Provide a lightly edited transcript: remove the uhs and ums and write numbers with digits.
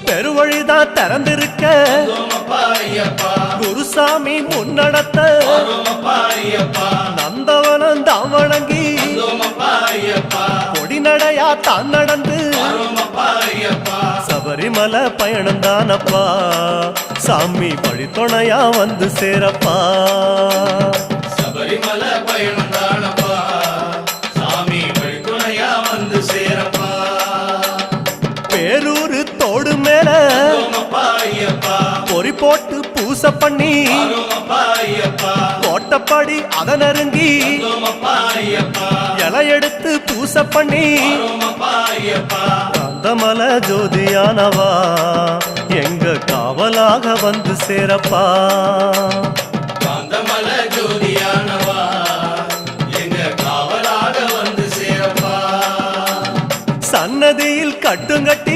பெருவழிதான் திறந்திருக்க குருசாமி முன்னடத்த நந்தவனம் தான் வணங்கி கொடிநடையா தான் நடந்து சபரிமலை பயணம் தானப்பா சாமி வழித்துணையா வந்து சேரப்பா சபரிமலை பயணம் தானப்பா சாமி வழித்துணையா வந்து சேரப்பா பேரூரு தோடு மேல பொறி போட்டு பூச பண்ணி கோட்டப்பாடி அத நெருங்கி இலை எடுத்து பூச பண்ணி காந்தமல ஜோதியானவா எங்க காவலாக வந்து சேரப்பா காந்தமல ஜோதியானவா எங்க காவலாக வந்து சேரப்பா சன்னதியில் கட்டுங்கட்டி